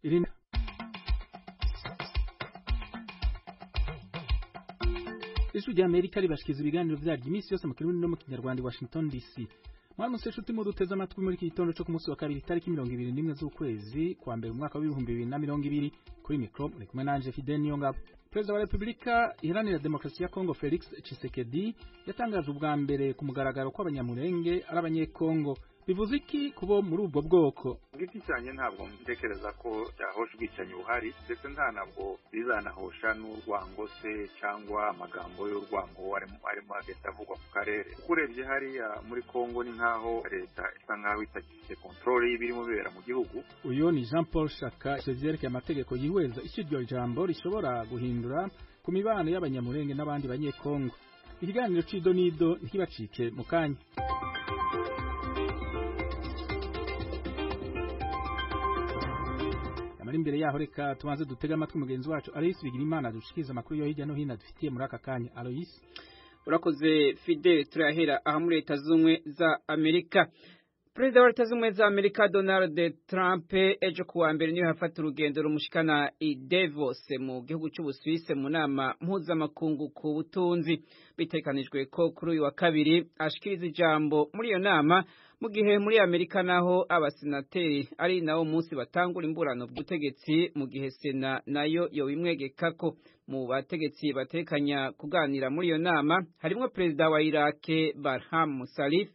Irina Ijwi rya Amerika ribashikiza ibiganiro vyaryo imisi yose mu Kirundi no mu Kinyarwanda i Washington DC. Mwaramutse nshuti muduteze amatwi muri iki gitondo cyo ku munsi wa kabiri tariki 21 z'ukwezi kwa mbere mu mwaka wa 2020 kuri micro muri kumwe nanje Fidel Niyongabo. Perezida wa Republika Iharanira Demokarasi ya Kongo Felix Tshisekedi yatangaje ubwa mbere ku mugaragaro ko abanyamurenge ari abanyekongo. Bivuze iki kubo muri ubwo bwoko? Giti cyane ntabwo ntekereza ko yahosha ubwicanyi buhari ndetse nta ntabwo bizanahosha n'urwango se cyangwa amagambo y'urwango arimo agenda avugwa ku karere. Kurebye hariya muri Kongo ni nkaho leta isa nkaho itagifite control y'ibirimo bibera mu gihugu. Uyo ni Jean Paul Shaka sevyerekeye amategeko yihweza ikiryo jambo rishobora guhindura ku mibano y'abanyamurenge n'abandi banyekongo. Ikiganiro cido nido ntikibacike mu kanya. Mari imbere yaho reka tubanze dutega amatwi mugenzi wacu Alois Bigirimana dushikiza amakuru yo hirya no hino dufitiye muri aka kanya. Alois, urakoze Fidel. Turahera aha muri Leta Zunze za Amerika. Perezida wa Leta Zunze za Amerika Donald Trump ejo kuwa mbere niyo hafata urugendo rumushikana i Davos mu gihugu cy'Ubusuwisi mu nama mpuzamakungu ku butunzi. Bitekanijwe ko kuri uyu wa kabiri ashikiriza ijambo muri iyo nama, mu gihe muri Amerika naho abasenateri ari nawo munsi batangura imburano bw'ubutegetsi, mu gihe Sena nayo yobimwegekako. Mu bategetsi batekanya kuganira muri iyo nama harimo Perezida wa Iraq Barham Salih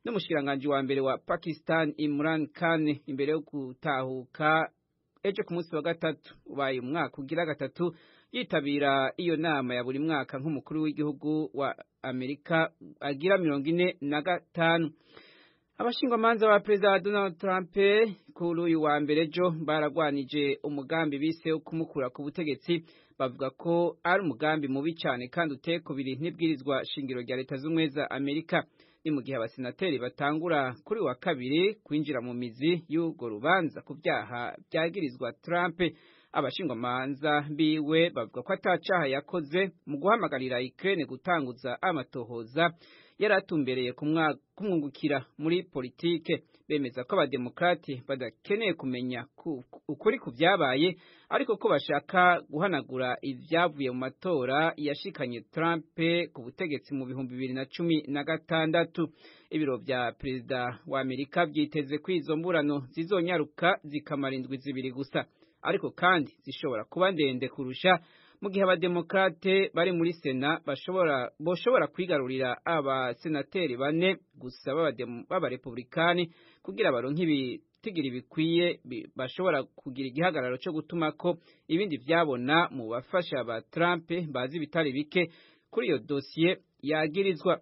n'umushikiranganje wa mbere wa Pakistan Imran Khan, imbere yo gutahuka ejo ku munsi wa gatatu ubaye umwaka ugira gatatu yitabira iyo nama ya buri mwaka nk'umukuru w'igihugu wa Amerika agira 45. Abashingwamanza ba Perezida Donald Trump kuri uyu wa mbere ejo baragwanije umugambi bise wo kumukura ku butegetsi, bavuga ko ari umugambi mubi cyane kandi uteye kubiri n'ibwirizwa shingiro rya Leta Zunze za Amerika. Ni mu gihe abasenateri batangura kuri wa kabiri kwinjira mu mizi y'urwo rubanza ku byaha byagirizwa Trump. Abashingwamanza biwe bavuga ko atacaha yakoze mu guhamagarira Ukraine gutanguza amatohoza yaratumbereye kumwungukira muri politike. Bemeza ko abademokrati badakeneye kumenya ukuri ku byabaye, ariko ko bashaka guhanagura ibyavuye mu matora yashikanye Trump ku butegetsi mu 2016. Ibiro vya Perezida wa Amerika byiteze ko izo mburano zizonyaruka zikamara indwi zibiri gusa, ariko kandi zishobora kuba ndende kurusha, mu gihe abademokrate bari muri Sena boshobora kwigarurira abasenateri 4 gusa b'abarepublikani kugira baronke ibitigiri bikwiye bashobora kugira igihagararo cyo gutuma ko ibindi vyabona mu bafasha ba Trump bazi bitari bike kuri iyo dossier yagirizwa.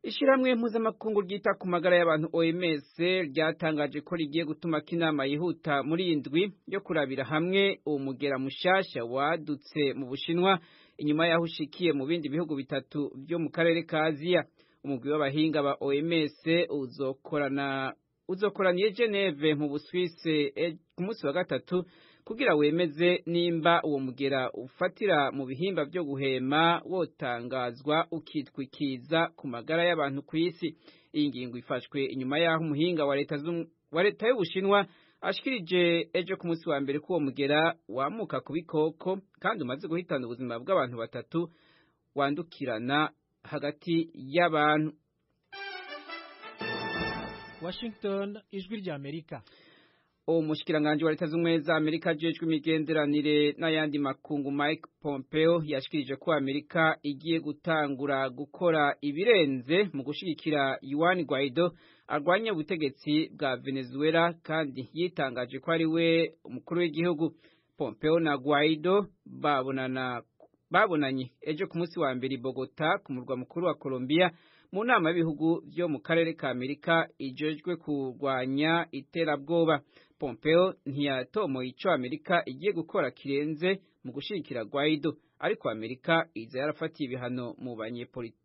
Ishiramwe mpuzamakungu ryita ku magara y'abantu OMS ryatangaje ko rigiye gutuma inama yihuta muri indwi yo kurabira hamwe umugera mushasha wadutse mu Bushinwa inyuma yaho ushikiye mu bindi bihugu bitatu byo mu karere ka Aziya. Umugwi w'abahinga ba OMS uzokoraniye Geneve mu Busuwisi ku munsi wa gatatu kugira wemeze nimba uwo mugera ufatira mu bihimba byo guhema wotangazwa ukitwikiza ku magara y'abantu ku isi. Iyi ngingo ifashwe inyuma yaho umuhinga wa leta y'Ubushinwa ashikirije ejo ku munsi wa mbere ko uwo mugera wamuka ku bikoko kandi umaze guhitana ubuzima bw'abantu 3 wandukirana hagati y'abantu. Washington, Ijwi rya Amerika. Umushikiranganje wa Leta Zunze za Amerika ajejwe imigenderanire n'ayandi makungu Mike Pompeo yashikirije ko Amerika igiye gutangura gukora ibirenze mu gushigikira Juan Guaido arwanya ubutegetsi bwa Venezuela, kandi yitangaje ko ari we umukuru w'igihugu. Pompeo na Guaido babonanye ejo ku munsi wa mbere Bogota ku murwa mukuru wa Colombia mu nama y'ibihugu byo mu karere ka Amerika ijejwe kurwanya iterabwoba. Pompeo ntiyatomoye ico Amerika igiye gukora kirenze mu gushikira Guaido, ariko Amerika iza yarafatiye ibihano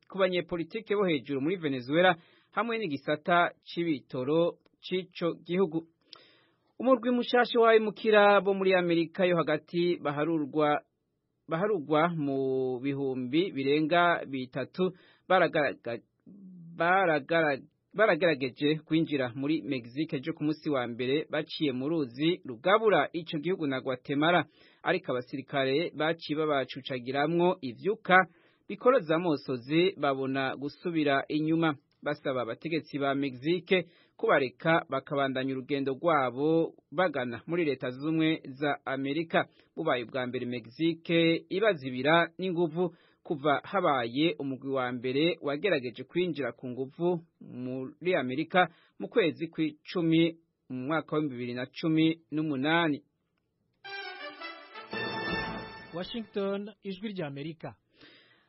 ku banyepolitike bo hejuru muri Venezuela hamwe n'igisata c'ibitoro c'ico gihugu. Umurwi mushasha w'abimukira bo muri Amerika yo hagati baharugwa mu bihumbi birenga 3 baragerageje kwinjira muri Mexique ejo ku munsi wa mbere baciye mu ruzi rugabura ico gihugu na Guatemala, ariko abasirikare baciye babacucagiramwo ivyuka bikoroza amosozi babona gusubira inyuma, basaba abategetsi ba Mexique kubareka bakabandanya urugendo rwabo bagana muri leta z'ubumwe za Amerika. Bubaye ubwa mbere Mexique ibazibira n'inguvu kuva habaye umugwi wa mbere wagerageje kwinjira ku nguvu muri Amerika mu kwezi kw'icumi mu mwaka wa 2018. Washington, ijwi rya Amerika.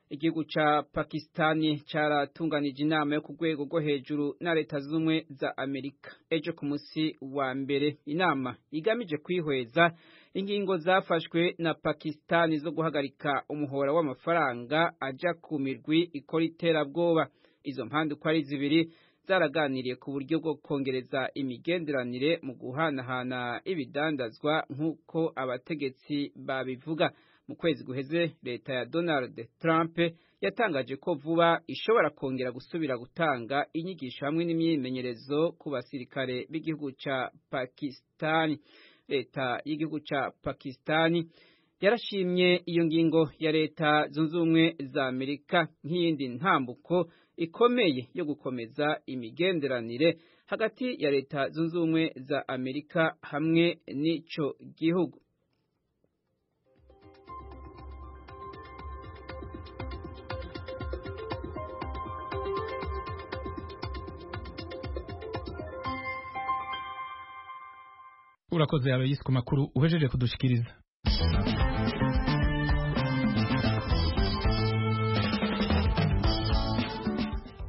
Igihugu ca Pakistani caratunganije inama yo ku rwego rwo hejuru na leta z'ubumwe za Amerika ejo ku munsi wa mbere. Inama igamije kwihweza ingingo zafashwe na Pakistani zo guhagarika umuhora w'amafaranga aja ku mirwi ikora iterabwoba. Izo mpande uko ari zibiri zaraganiriye ku buryo bwo kongereza imigenderanire mu guhanahana ibidandazwa nk'uko abategetsi babivuga. Mu kwezi guheze leta ya Donald Trump yatangaje ko vuba ishobora kongera gusubira gutanga inyigisho hamwe n'imyimenyerezo ku basirikare b'igihugu ca Pakistani. Leta y'igihugu ca Pakistani yarashimye iyo ngingo ya leta zunze ubumwe za Amerika nk'iyindi ntambuko ikomeye yo gukomeza imigenderanire hagati ya leta zunze ubumwe za Amerika hamwe n'ico gihugu. Urakoze Aloysi ku makuru uhejeje kudushikiriza.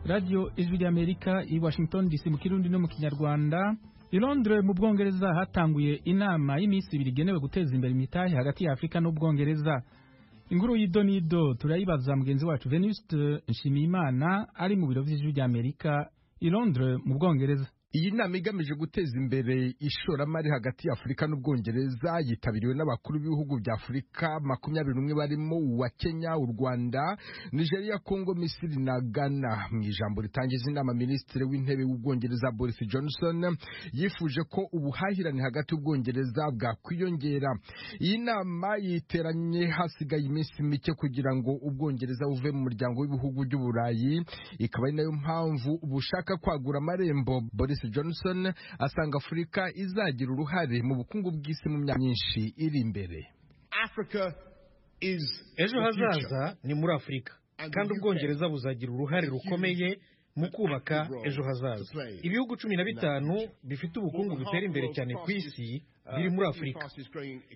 Radio Ijwi rya Amerika i Washington DC mu Kirundi no mu Kinyarwanda. I Londres mu Bwongereza hatanguye inama y'imisi ibiri igenewe guteza imbere imitahe hagati ya Afrika n'Ubwongereza. Inkuru y'idonido turayibaza mugenzi wacu Venuste Nshimiyimana ari mu biro vy'Ijwi rya Amerika i Londres mu Bwongereza. Iyi nama igamije guteza imbere ishoramari hagati ya Afurika n'Ubwongereza yitabiriwe n'abakuru b'ibihugu bya Afurika 21 barimo uwa Kenya, u Rwanda, Nigeria, Congo, Misiri na Ghana. Mu ijambo ritangiza inama, Minisitiri w'Intebe w'Ubwongereza Boris Johnson yifuje ko ubuhahirane hagati y'Ubwongereza bwakwiyongera. Iyi nama yiteranye hasigaye iminsi mike kugira ngo Ubwongereza buve mu muryango w'ibihugu by'Uburayi, ikaba ari nayo mpamvu bushaka kwagura amarembo. Boris Johnson asanga Afurika izagira uruhare mu bukungu bw'isi mu myaka myinshi iri imbere. Ejo hazaza ni muri Afurika, kandi Ubwongereza buzagira uruhare rukomeye mu kubaka ejo hazaza. Ibihugu 15 bifite ubukungu butera imbere cyane ku isi biri muri Afurika.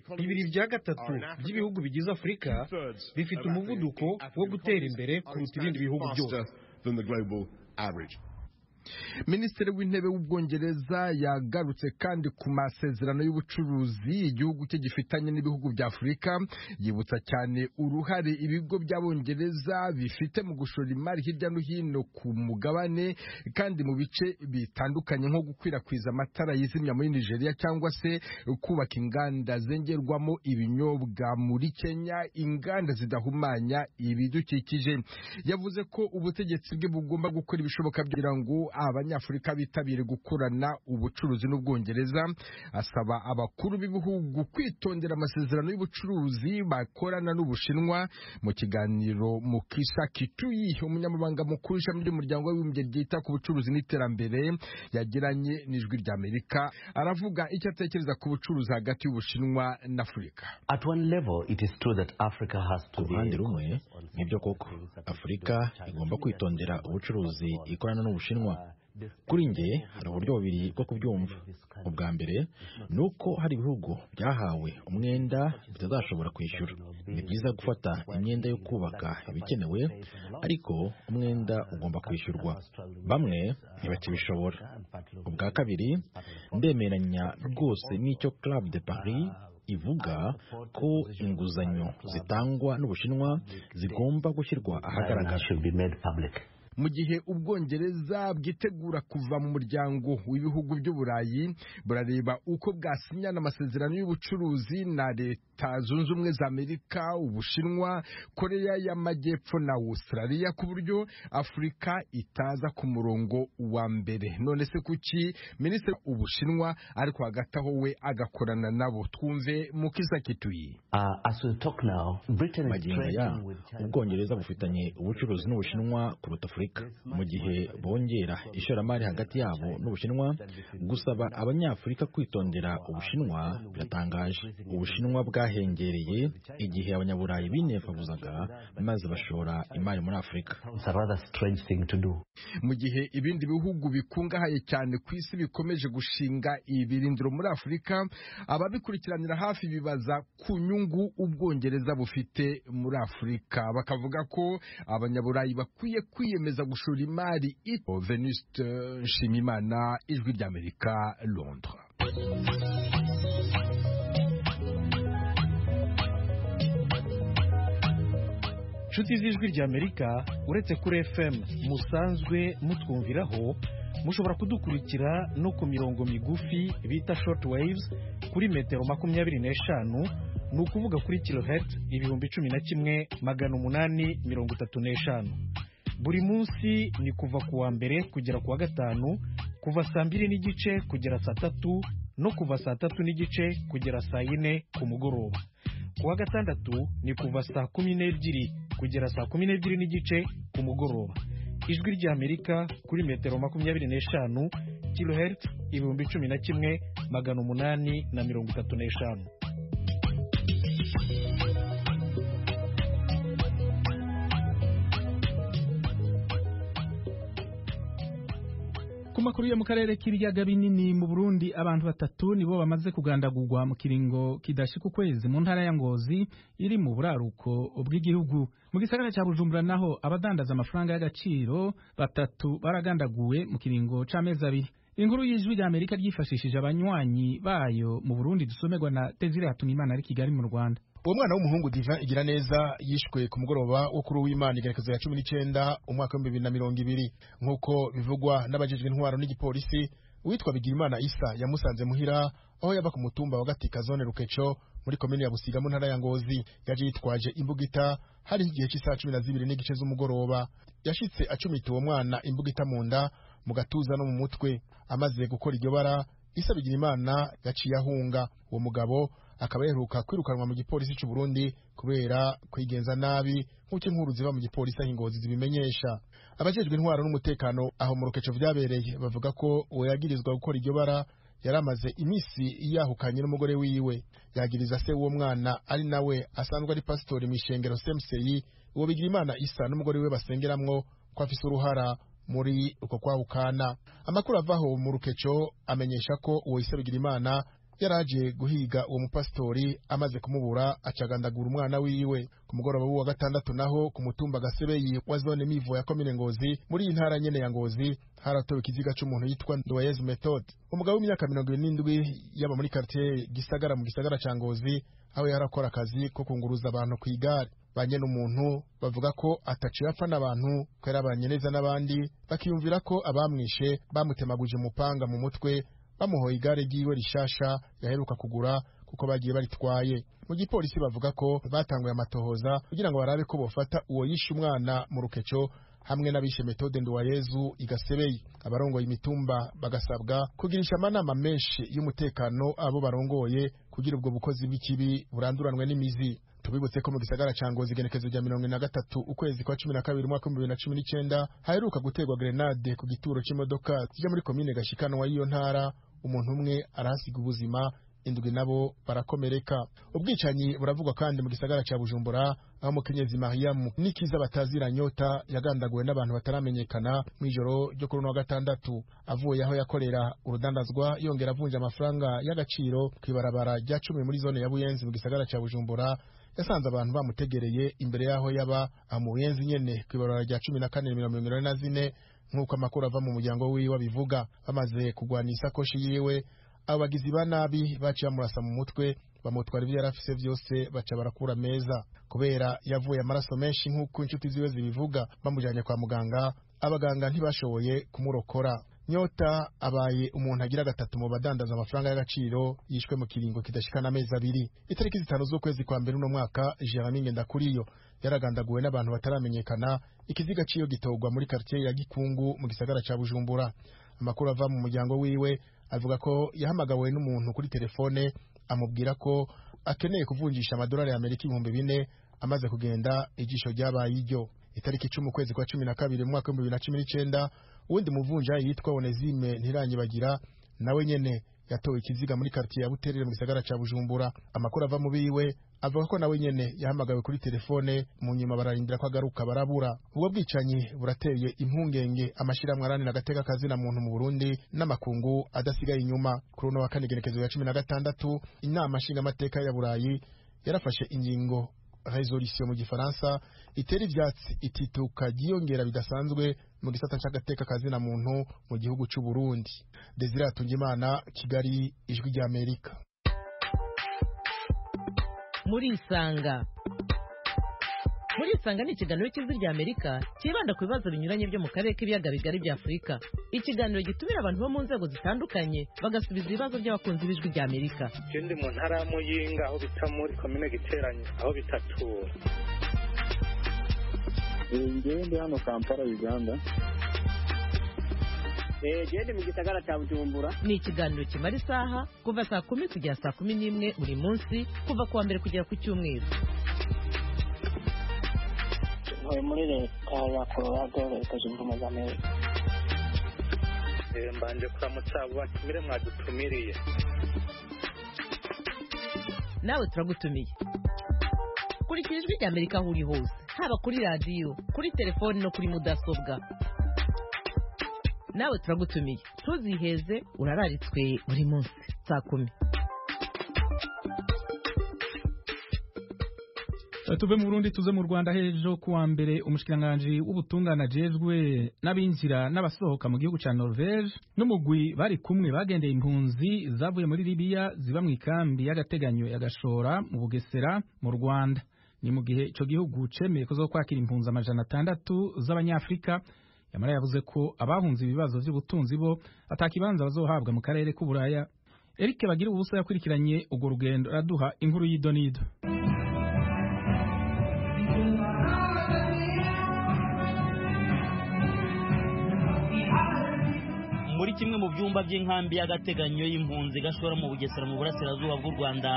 2/3 by'ibihugu bigize Afurika bifite umuvuduko wo gutera imbere kuruta ibindi bihugu byose. Minisitiri w'Intebe w'Ubwongereza yagarutse kandi ku masezerano y'ubucuruzi igihugu cye gifitanye n'ibihugu bya Afurika, yibutsa cyane uruhare ibigo by'Abongereza bifite mu gushora imari hirya no hino ku mugabane kandi mu bice bitandukanye, nko gukwirakwiza amatara yizimya muri Nigeria cyangwa se kubaka inganda zengerwamo ibinyobwa muri Kenya, inganda zidahumanya ibidukikije. Yavuze ko ubutegetsi bwe bugomba gukora ibishoboka kugira ngo Abanyafurika bitabire gukorana ubucuruzi n'Ubwongereza. Asaba abakuru b'ibihugu kwitondera amasezerano y'ubucuruzi bakorana n'Ubushinwa. Mu kiganiro Mukisa Kituyi, umunyamabanga mukuru w'ishami ry'umuryango w'abibumbye ryita ku bucuruzi n'iterambere, yagiranye n'Ijwi rya Amerika, aravuga icyo atekereza ku bucuruzi hagati y'Ubushinwa na Afurika. Ku ruhande rumwe nibyo koko Afurika igomba kwitondera ubucuruzi ikorana n'Ubushinwa. Kuri nge hari uburyo bubiri bwo kubyumva. Ubwa mbere ni uko hari ibihugu byahawe umwenda bitazashobora kwishyura. Ni byiza gufata imyenda yo kubaka ibikenewe, ariko umwenda ugomba kwishyurwa. Bamwe ntibakibishobora. Ubwa kabiri, ndemeranya rwose n'icyo Club de Paris ivuga ko inguzanyo zitangwa n'Ubushinwa zigomba gushyirwa ahagaragara. Mu gihe Ubwongereza bwitegura kuva mu muryango w'ibihugu by'Uburayi, burareba uko bwasinyana amasezerano y'ubucuruzi na leta Leta Zunze Ubumwe za Amerika, Ubushinwa, Korea y'Amajyepfo na Australia ku buryo Afurika itaza ku murongo wa mbere. None se kuki Minisitiri Ubushinwa ariko hagati aho we agakorana nabo? Twumve Mukiza Kituyi. Magingo ya Ubwongereza bufitanye ubucuruzi n'Ubushinwa kuruta Afurika, mu gihe bongera ishoramari hagati yabo n'Ubushinwa. Gusaba Abanyafurika kwitondera Ubushinwa biratangaje. Ubushinwa bwahengereye igihe Abanyaburayi binefaguzaga maze bashora imari muri Afurika. Mu gihe ibindi bihugu bikungahaye cyane ku isi bikomeje gushinga ibirindiro muri Afurika, ababikurikiranira hafi bibaza ku nyungu Ubwongereza bufite muri Afurika. Bakavuga ko Abanyaburayi bakwiye kwiyemeza gushora imari. Venuste Nshimiyimana, Ijwi ry'Amerika, Londres. Nshuti z'Ijwi ry'Amerika, uretse kuri FM musanzwe mutwumviraho, mushobora kudukurikira no ku mirongo migufi bita short waves kuri metero 25, ni ukuvuga kuri kilohertz 11,835. Buri munsi ni kuva ku wa mbere kugera ku wa gatanu, kuva saa 2:30 kugera saa 3, no kuva saa 3:30 kugera saa 4 ku mugoroba. Ku wa gatandatu ni kuva saa 12 kugera saa 12:30 ku mugoroba. Ijwi ry'Amerika kuri metero 25, kilohertz 11,835. Ku makuru yo mu karere k'ibiyaga binini mu Burundi, abantu 3 nibo bamaze kugandagurwa mu kiringo kidashika ukwezi mu ntara ya Ngozi iri mu buraruko bw'igihugu. Mu gisagara cya Bujumbura naho abadandaza amafaranga y'agaciro 3 baragandaguwe mu kiringo c'amezi 2. Inkuru y'Ijwi ry'Amerika ryifashishije abanywanyi bayo mu Burundi dusomerwa na Desire Hatunimana ari Kigali mu Rwanda. Uwo mwana w'umuhungu Divin Igiraneza yishwe ku mugoroba wo kuri w'Imana igerekezo ya 19 umwaka wa 2020 nkuko bivugwa n'abajejwe intwaro n'igipolisi. Uwitwa Bigirimana Isa yamusanze muhira aho yaba ku mutumba wa Gatika zone Rukeco muri komine ya Busiga mu ntara ya Ngozi. Yaje yitwaje imbugita hari igihe cy'isaha 12 n'igice z'umugoroba. Yashitse acumita uwo mwana imbugita mu nda, mu gatuza no mu mutwe. Amaze gukora iryo bara, Isa Bigirimana yaciye ahunga. Uwo mugabo akaba yaheruka kwirukanwa mu gipolisi cy'u Burundi kubera kwigenza nabi nk'uko inkuru ziva mu gipolisi aho Ngozi zibimenyesha. Abajejwe intwaro n'umutekano aho mu Rukeco vyabereye bavuga ko uwo yagirizwa gukora iryo bara yaramaze imisi yahukanye n'umugore wiwe. Yagiriza se uwo mwana ari nawe asanzwe ari pastori Mishengero Semseyi. Uwo Bigirimana Isa n'umugore we basengeramwo ko afise uruhara muri uko kwahukana. Amakuru avaho mu Rukeco amenyesha ko uwo Isa Bigirimana yaraje guhiga uwo mupastori, amaze kumubura acagandagura umwana wiwe. Ku mugoroba wa gatandatu naho ku mutumba Gasebeyi wa zone Mivo ya komine Ngozi muri intara nyene ya Ngozi haratowe ikiziga c'umuntu yitwa Ndoyezu Methode, umugabo w'imyaka 27 yaba muri quartier Gisagara mu gisagara ca Ngozi, aho yarakora akazi ko kunguruza abantu ku igare. Banye n'umuntu bavuga ko ataciye apfa n'abantu kwera abanyeneza n'abandi bakiyumvira ko abamwishe bamutemaguje umupanga mu mutwe, bamuhoye igare ryiwe rishasha yaheruka kugura kuko bagiye baritwaye. Mu gipolisi bavuga ko batanguye amatohoza kugira ngo barabe ko bofata uwo yishe umwana mu Rukeco hamwe n'abishe Methode Nduwayezu Igasebeyi. Abarongoye imitumba bagasabwa kugirisha amanama menshi y'umutekano abo barongoye kugira ubwo bukozi bw'ikibi buranduranwe n'imizi. Tubibutse ko mu gisagara ca Ngozi igenekezo rya 23 ukwezi kwa 12 umwaka wa 2019 haheruka gutegwa grenade ku gituro c'imodoka zije muri komine Gashikanwa y'iyo ntara. Umuntu umwe arahasiga ubuzima, indwi nabo barakomereka. Ubwicanyi buravugwa kandi mu gisagara ca Bujumbura aho Mukenyezi Mariam Nikiza batazira nyota yagandaguwe n'abantu bataramenyekana mu ijoro ryo kuri wa gatandatu. Avuye aho yakorera urudandazwa yongera avunja amafaranga y'agaciro kwibarabara rya 10 muri zone ya Buyenzi mu gisagara ca Bujumbura, yasanze abantu bamutegereye imbere yaho yaba amuyenzi nyene kwibarabara rya 14:44 nk'uko amakuru ava mu muryango wiwe bivuga. Bamaze kugwana isakoshi yiwe, abagizi ba nabi baciye amurasa mu mutwe, bamutwara ibyo yarafise byose baca barakura meza. Kubera yavuye amaraso menshi nk'uko inshuti ziwe zibivuga, bamujanye kwa muganga, abaganga ntibashoboye kumurokora. Nyota abaye umuntu agira gatatu mu badandaza amafaranga y'agaciro yishwe mu kiringo kidashikana amezi 2. Itariki 5 z'ukwezi kwa mbere uno mwaka Jeremy Ngendakuriyo yaragandaguwe n'abantu bataramenyekana, ikiziga ciyo gitogwa muri quartier ya Gikungu mu gisagara ca Bujumbura. Amakuru ava mu muryango wiwe avuga ko yahamagawe n'umuntu kuri telefone amubwira ko akeneye kuvunjisha amadolari y'Amerika 4,000 amaze kugenda ijisho ryabaye iryo. Itariki 10 kwezi kwa 12 mu mwaka wa 2019 uwundi muvunja yitwa Onezime Ntiranyibagira nawe nyene yatowe ikiziga muri quartier ya Buterere mu gisagara ca Bujumbura. Amakuru ava mu biwe avuga ko nawe nyene yahamagawe kuri telefone mu nyuma bararindira ko agaruka barabura. Ubwo bwicanyi burateye impungenge amashirahamwe aranira agateka kazi na muntu mu Burundi n'amakungu adasigaye inyuma. Kuri uno wa kane genekezo ya 16 inama nshinga amateka ya Burayi yarafashe ingingo resolution mu gifaransa itera ivyatsi itituka giyongera bidasanzwe mu gisata c'agateka kazi na muntu mu gihugu c'u Burundi. Desire Atungimana, Kigali, Ijwi rya Amerika. Muri Isanga ni ikiganiro cy'Ijwi rya Amerika kibanda ku bibazo binyuranye byo mu karere k'ibiyaga bigari bya Afurika. Ikiganiro gitumira abantu bo mu nzego zitandukanye bagasubiza ibibazo by'abakunzi b'Ijwi rya Amerika. Ndi mu ntara ya Muyinga aho bita muri komine Giteranyi aho bitatura. Ndi hano Kampala, Uganda. Ndi mu gisagara cya Bujumbura. Ni ikiganiro kimara isaha kuva saa 10 kugera saa 11 buri munsi kuva kuwa mbere kugera ku cyumweru. Muri leta ya Colorado, Leta Zunze Ubumwe za Amerika. Mbanje kuramutsa abo batumire mwadutumiriye. Nawe turagutumiye. Kurikira Ijwi rya Amerika aho uri hose, haba kuri radio, kuri telefone no kuri mudasobwa. Nawe turagutumiye. Tuziheze urararitswe buri munsi saa 10. Tuve mu Burundi tuze mu Rwanda. Hejo kuwa mbere umushikiranganje w'ubutungane ajejwe n'abinjira n'abasohoka mu gihugu ca Norvege n'umugwi bari kumwe bagendeye impunzi zavuye muri Libya ziba mu ikambi y'agateganyo ya Gashora mu Bugesera mu Rwanda. Ni mu gihe ico gihugu cemeye ko kwakira impunzi 600 z'abanyafrika. Yamara yavuze ko abahunze ibibazo by'ubutunzi bo atakibanza bazohabwa mu karere k'Uburaya. Eric Bagira ubusa yakurikiranye ugo rugendo araduha inkuru y'idonido. Muri kimwe mu byumba by'inkambi y'agateganyo y'impunzi Gashora mu Bugesera mu burasirazuba bw'u Rwanda,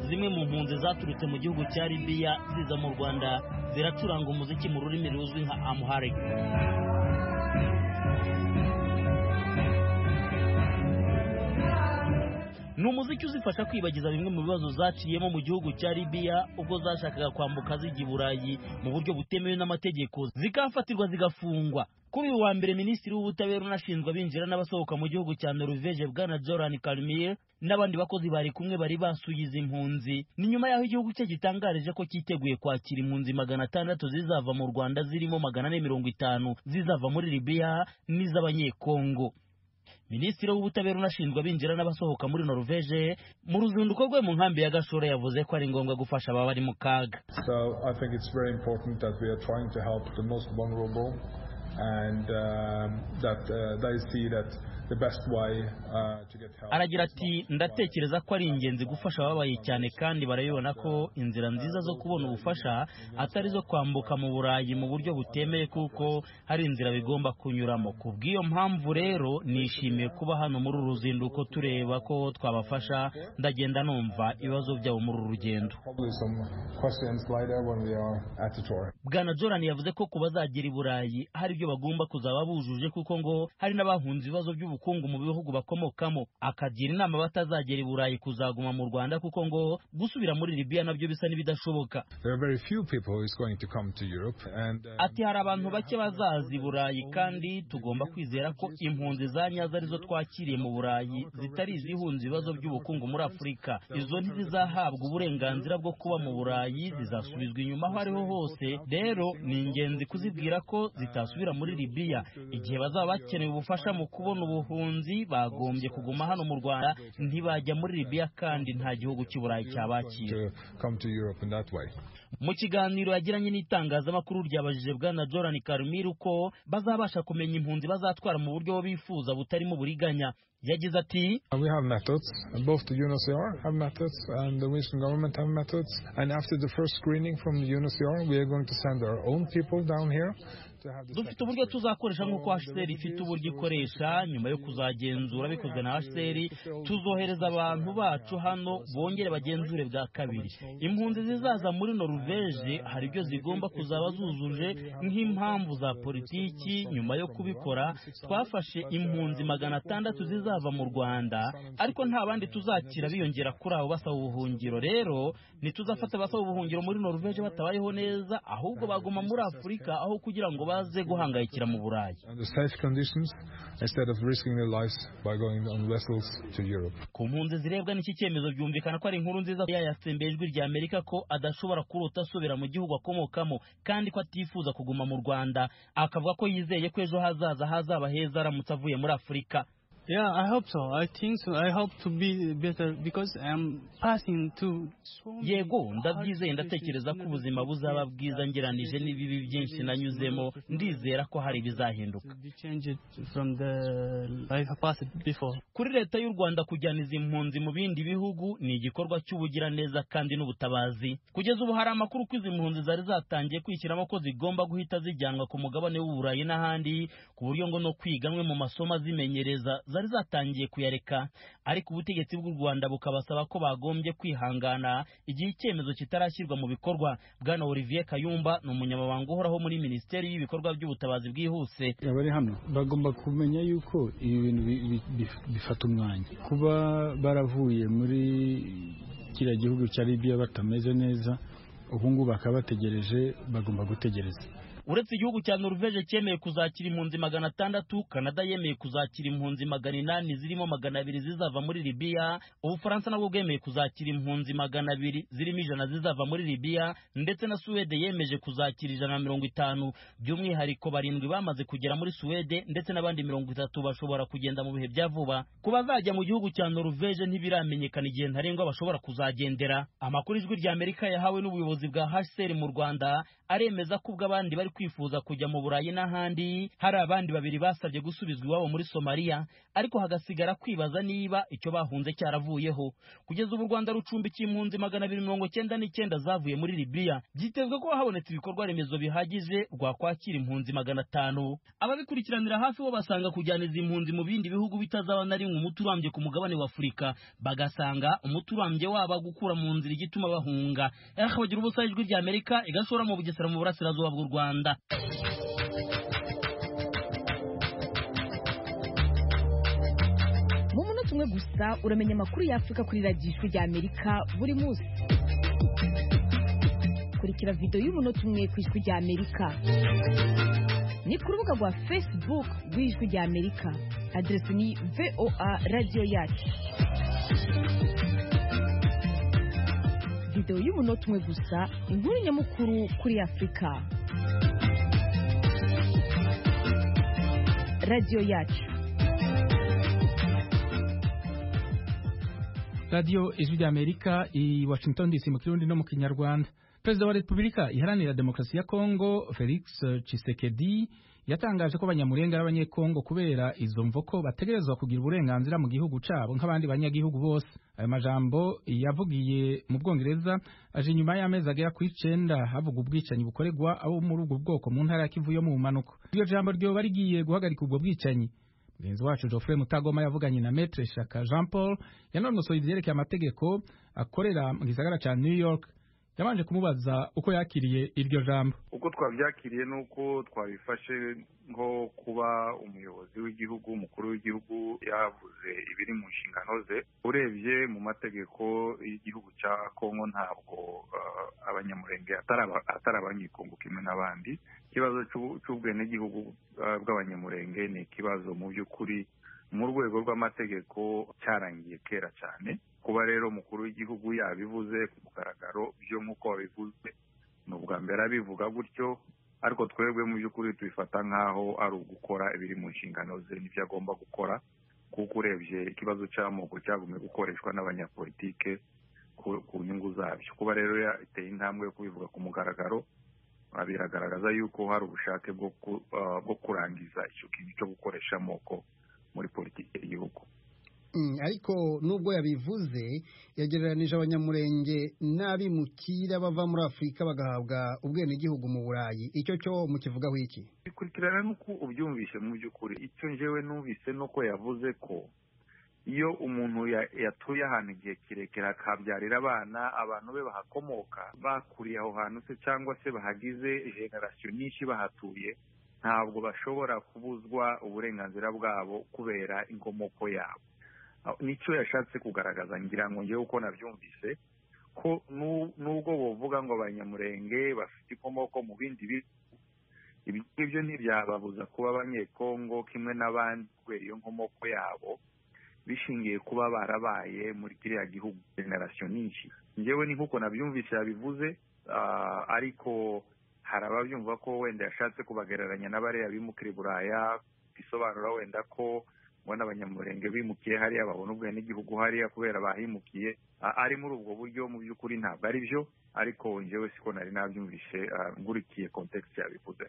zimwe mu mpunzi zaturutse mu gihugu cya Libya ziza mu Rwanda ziracuranga umuziki mu rurimi ruzwi nka Amharic. Ni umuziki uzifasha kwibagiza bimwe mu bibazo zaciyemo mu gihugu cya Libya ubwo zashakaga kwambuka zijya i Burayi mu buryo butemewe n'amategeko zikafatirwa zigafungwa. Kuri uyu wa mbere Minisitiri w'Ubutabera unashinzwe abinjira n'abasohoka mu gihugu cya Norvege Bwana Joran Kalmir n'abandi bakozi bari kumwe bari basuye izi impunzi. Ni nyuma y'aho igihugu cye gitangarije ko cyiteguye kwakira impunzi 600 zizava mu Rwanda zirimo 450 zizava muri Libya n'iz'abanyekongo. Minisitiri w'Ubutabera unashinzwe abinjira n'abasohoka muri Norvege mu ruzinduko rwe mu nkambi ya Gashora yavuze ko ari ngombwa gufasha abari mu kaga. So I think it's very important that we are trying to help the most vulnerable and that they see that the best way to get help. Aragira ati ndatekereza ko ari ingenzi gufasha ababaye cyane kandi barayibona ko inzira nziza zo kubona ubufasha atari zo kwambuka mu Burayi mu buryo butemeye kuko hari inzira bigomba kunyuramo. Kubw'iyo mpamvu rero nishimiye kuba hano muri uru ruzinduko tureba ko twabafasha. Ndagenda numva ibibazo byabo muri uru rugendo. Bwana Joran yavuze ko kubazagera i Burayi hari ibyo bagomba kuzaba bujuje kuko ngo hari n'abahunze ibibazo by'ubukungu mu bihugu bakomokamo. Akagira inama batazagera i Burayi kuzaguma mu Rwanda kuko ngo gusubira muri Libya nabyo bisa n'ibidashoboka. Ati hari abantu bake bazaza i Burayi kandi tugomba kwizera ko impunzi za nyazo arizo twakiriye mu Burayi zitari izihunze ibibazo by'ubukungu muri Afurika. Izo ntizizahabwa uburenganzira bwo kuba mu Burayi, zizasubizwa inyuma aho ariho hose. Rero ni ingenzi kuzibwira ko zitasubira muri Libya. Igihe bazaba bakeneye ubufasha mu kubona ubuhunzi bagombye kuguma hano mu Rwanda, ntibajya muri Libya kandi nta gihugu cy'Uburayi cyabakira. Mu kiganiro yagiranye n'itangazamakuru ryabajije bwana Joran Karmir uko bazabasha kumenya impunzi bazatwara mu buryo bifuza butarimo uburiganya. Yagize ati, we have methods, both the UNHCR have methods and the Western government have methods, and after the first screening from the UNHCR we are going to send our own people down here. Dufite uburyo tuzakoresha nk'uko HCR ifite uburyo ikoresha. Nyuma yo kuzagenzura bikozwe na HCR, tuzohereza abantu bacu hano bongere bagenzure bwa kabiri. Impunzi zizaza muri Norvege hari ibyo zigomba kuzaba zuzuje nk'impamvu za politiki. Nyuma yo kubikora twafashe impunzi 600 zizava mu Rwanda, ariko nta bandi tuzakira biyongera kuri abo basaba ubuhungiro. Rero ntituzafata basaba ubuhungiro muri Norvege batabayeho neza, ahubwo baguma muri Afurika aho kugira ngo baze guhangayikira mu Burayi. Ku mpunzi zirebwa n'iki cyemezo byumvikana ko ari inkuru nziza yayatsembeye ijwi rya Amerika ko adashobora kurota asubira mu gihugu akomokamo kandi ko atifuza kuguma mu Rwanda. Akavuga ko yizeye ko ejo hazaza hazaba heza aramutse avuye muri Afurika. Yeah, I hope so. I think so. I hope to be better because I'm passing to. Yego, ndabyizeye, ndatekereza ko ubuzima buzaba bwiza ngeranije n'ibibi byinshi nanyuzemo. Ndizera ko hari bizahinduka. Kuri leta y'u Rwanda kujyaniza impunzi mu bindi bihugu ni igikorwa cy'ubugiraneza kandi n'ubutabazi. Kugeza ubu hari amakuru ko izi mpunzi zari zatangiye kwishyiramo ko zigomba guhita zijyanwa ku mugabane w'Uburayi n'ahandi, ku buryo ngo no kwiganwe mu masomo azimenyereza zari zatangiye kuyareka, ariko ubutegetsi bw'u Rwanda bukabasaba ko bagombye kwihangana igihe icyemezo kitarashyirwa mu bikorwa. Bwana Olivier Kayumba ni umunyamabanga uhoraho muri Minisiteri y'ibikorwa by'ubutabazi bwihuse. Abari hano bagomba kumenya yuko ibi bintu bifata umwanya. Kuba baravuye muri kiriya gihugu cya Libya batameze neza, ubu ngubu bakaba bategereje, bagomba gutegereza. Uretse igihugu cya Norvege cyemeye kuzakira impunzi 600, Canada yemeye kuzakira impunzi 800 zirimo 200 zizava muri Libya, Ubufaransa nabwo bwemeye kuzakira impunzi 200 zirimo 100 zizava muri Libya, ndetse na Suwede yemeje kuzakira 150. By'umwihariko 7 bamaze kugera muri Suwede, ndetse n'abandi 30 bashobora kugenda mu bihe bya vuba. Kuba bazajya mu gihugu cya Norvege ntibiramenyekana igihe ntarengwa bashobora kuzagendera. Amakuru ijwi rya Amerika yahawe n'ubuyobozi bwa HCR mu Rwanda aremeza ko ubw'abandi bari kwifuza kujya mu Burayi n'ahandi, hari abandi 2 basabye gusubizwa iwabo muri Somalia, ariko hagasigara kwibaza niba icyo bahunze cyaravuyeho. Kugeza ubu Rwanda rucumbikiye impunzi 299 zavuye muri Libya. Byitezwe ko habonetse ibikorwa remezo bihagije rwakwakira impunzi 500. Ababikurikiranira hafi bo basanga kujyaniza impunzi mu bindi bihugu bitazaba na rimwe umuti urambye ku mugabane wa Afurika, bagasanga umuti urambye waba gukura mu nzira igituma bahunga. Bagira ubusa ijwi rya Amerika igashora mu Bugesera mu burasirazuba bw'u Rwanda. Mu munota umwe gusa uramenya amakuru y'Afurika kuri radiyo ijwi rya Amerika buri munsi. Kurikira video y'umunota umwe ku ijwi rya Amerika. Ni ku rubuga rwa Facebook rw'ijwi rya Amerika. Adresi ni VOA Radio Yacu. Video y'umunota umwe gusa, inkuru nyamukuru kuri Afurika. Radio Yacu. Radio Ijwi rya Amerika i Washington DC mu Kirundi no mu Kinyarwanda. Perezida wa Repubulika Iharanira Demokarasi ya Kongo Felix Tshisekedi yatangaje ko abanyamurenge n'abanyekongo kubera izo mvoko bategerezwa kugira uburenganzira mu gihugu cabo nk'abandi banyagihugu bose. Ayo majambo yavugiye mu Bwongereza aje nyuma y'amezi agera ku 9 havuga ubwicanyi bukorerwa abo muri ubwo bwoko mu ntara ya Kivu yo mu Bumanuko. Iyo jambo ryo barigiye guhagarika ubwo bwicanyi. Mugenzi wacu Geoffrey Mutagoma yavuganye na Maître Shaka Jean Paul yanonosoye ivyerekeye amategeko akorera mu gisagara ca New York. Yabanje kumubaza uko yakiriye iryo jambo. Uko twabyakiriye nuko twabifashe nko kuba umuyobozi w'igihugu, umukuru w'igihugu yavuze ibiri mu nshingano ze. Urebye mu mategeko y'igihugu cya Kongo ntabwo abanyamurenge atari abanyekongo kimwe n'abandi. Ikibazo cy'ubwenegihugu bw'abanyamurenge ni ikibazo mu by'ukuri mu rwego rw'amategeko cyarangiye kera cyane. Kuba rero umukuru w'igihugu yabivuze ku mugaragaro byo nk'uko wabivuze ni ubwa mbere abivuga gutyo, ariko twebwe mu by'ukuri tubifata nk'aho ari ugukora ibiri mu nshingano ze n'ibyo agomba gukora, kuko urebye ikibazo cy'amoko cyagumye gukoreshwa n'abanyapolitike ku nyungu zabyo. Kuba rero yateye intambwe yo kubivuga ku mugaragaro biragaragaza yuko hari ubushake bwo kurangiza icyo kintu cyo gukoresha amoko muri politiki y'igihugu. Ariko nubwo yabivuze yagereranije abanyamurenge n'abimukira bava muri Afurika bagahabwa ubwenegihugu mu Burayi. Icyo cyo mukivugaho iki? Bikurikirana nuko ubyumvise mu by'ukuri. Icyo njyewe numvise nuko yavuze ko iyo umuntu yatuye ahantu igihe kirekire akabyarira abantu be bahakomoka bakuriye aho hantu se cyangwa se bahagize generasiyo nyinshi bahatuye, ntabwo bashobora kubuzwa uburenganzira bwabo kubera inkomoko yabo. Nicyo yashatse kugaragaza, ngira ngo ngewe uko nabyumvise, ko nubwo bavuga ngo abanyamurenge bafite inkomoko mu bindi bihugu, ibyo ntibyababuza kuba abanyekongo kimwe n'abandi kubera iyo nkomoko yabo, bishingiye kuba barabaye muri kiriya gihugu generasiyo nyinshi. Ngewe ni nk'uko nabyumvise yabivuze, ariko hari ababyumva ko wenda yashatse kubagereranya n'abariya bimukira i Buraya, bisobanura wenda ko ubona abanyamurenge bimukiye hariya babona ubwenegihugu hariya kubera bahimukiye. Ari muri ubwo buryo mu by'ukuri ntabwo ari byo, ariko njyewe siko nari nabyumvise ngurikiye context yabivuze.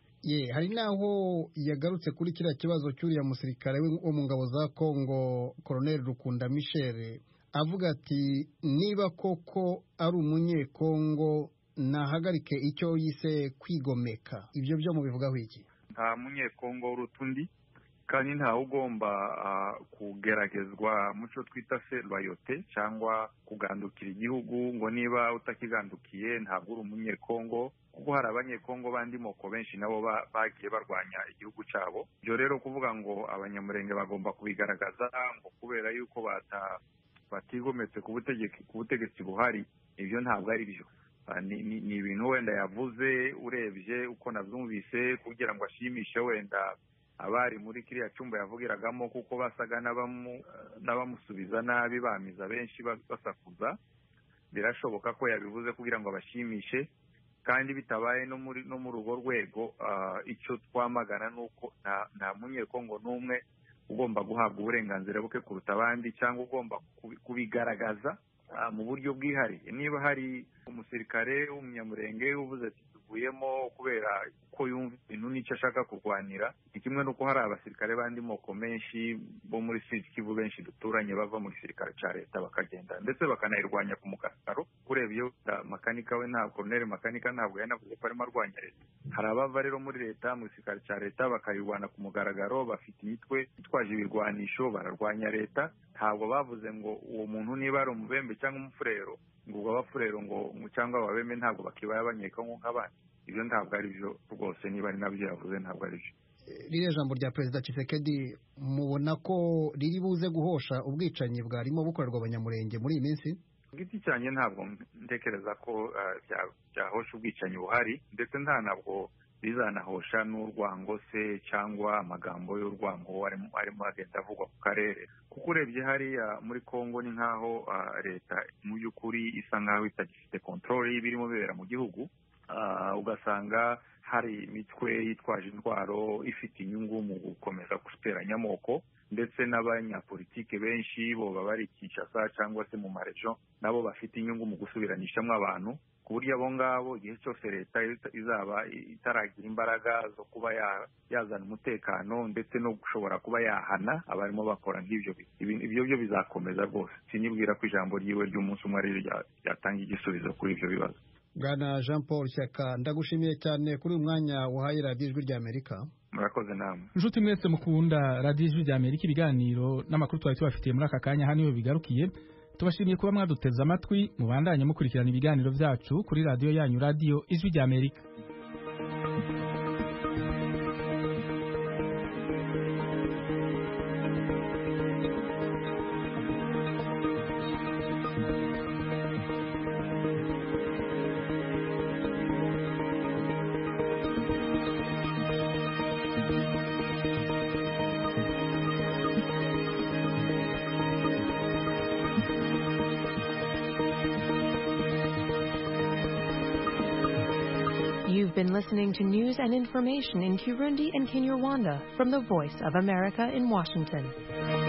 Hari naho yagarutse kuri kiriya kibazo cy'uriya musirikare wo mu ngabo za Kongo Colonel Rukunda Michel, avuga ati niba koko ari umunyekongo nahagarike icyo yise kwigomeka. Ibyo byo mubivugaho iki? Nta munyekongo urutundi, kandi ntawe ugomba kugeragezwa muco twita loyote cyangwa kugandukira igihugu ngo niba utakigandukiye ntabwo uri umunyekongo, kuko hari abanyekongo bandi moko benshi nabo bagiye barwanya igihugu cyabo. Ibyo rero kuvuga ngo abanyamurenge bagomba kubigaragaza ngo kubera yuko batigometse ku butegetsi buhari, ibyo ntabwo ari byo. Ni ibintu wenda yavuze urebye uko nabyumvise kugira ngo ashimishe wenda abari muri kiriya cyumba yavugiragamo, kuko basaga n'abamusubiza nabi, bamiza benshi basakuza. Birashoboka ko yabivuze kugira ngo abashimishe, kandi bitabaye no muri urwo rwego. Icyo twamagana ni uko nta munyekongo n'umwe ugomba guhabwa uburenganzira buke kuruta abandi, cyangwa ugomba kubigaragaza mu buryo bwihariye. Niba hari umusirikare w'umunyamurenge uvuze ati tuvuyemo kubera ko yumva ibintu n'icyo ashaka kurwanira, ni kimwe n'uko hari abasirikare bandi moko menshi bo muri Sud Kivu benshi duturanye bava mu gisirikare cya leta bakagenda ndetse bakanayirwanya ku mugaragaro. Urebye makanika we ntabwo Colonel Makanika ntabwo yanavuze ko arimo arwanya leta. Hari abava rero muri leta mu gisirikare cya leta bakayirwana ku mugaragaro, bafite imitwe itwaje ibirwanisho bararwanya leta. Ntabwo bavuze ngo uwo muntu niba ari umubembe cyangwa umufurero ngo ubwo abafurero ngo cyangwa ababembe ntabwo bakibaye abanyekongo nk'abandi. Ibyo ntabwo ari byo rwose, niba ari nabyo yavuze ntabwo ari byo. Ririya jambo rya Perezida Tshisekedi mubona ko riri buze guhosha ubwicanyi bwarimo bukorerwa abanyamurenge muri iyi minsi? Giti cyane ntabwo ntekereza ko byahosha ubwicanyi buhari, ndetse ntabwo bizanahosha n'urwango se cyangwa amagambo y'urwango arimo agenda avugwa ku karere, kuko urebye hariya muri Kongo ni nk'aho leta mu by'ukuri isa nk'aho itagifite control y'ibirimo bibera mu gihugu. Ugasanga hari imitwe yitwaje intwaro ifite inyungu mu gukomeza guteranya amoko, ndetse n'abanyapolitike benshi bo bari Kinshasa cyangwa se mu marejo nabo bafite inyungu mu gusubiranishamo abantu, ku buryo abo ngabo igihe cyose leta izaba itaragira imbaraga zo kuba yazana umutekano ndetse no gushobora kuba yahana abarimo bakora nk'ibyo, ibyo byo bizakomeza rwose. Sinibwira ko ijambo ryiwe ry'umunsi umwe ari ryatanga igisubizo kuri ibyo bibazo. Bwana Jean Paul Shyaka, ndagushimiye cyane kuri uyu mwanya wahaye radiyo Ijwi ry'Amerika. Murakoze namwe. Inshuti mwese mukunda radiyo Ijwi ry'Amerika, ibiganiro n'amakuru twari tubafitiye muri aka kanya hano bigarukiye. Tubashimiye kuba mwaduteze amatwi, mubandanye mukurikirana ibiganiro byacu kuri radiyo yanyu, radiyo Ijwi ry'Amerika. been listening to news and information in Kirundi and Kinyarwanda from the Voice of America in Washington.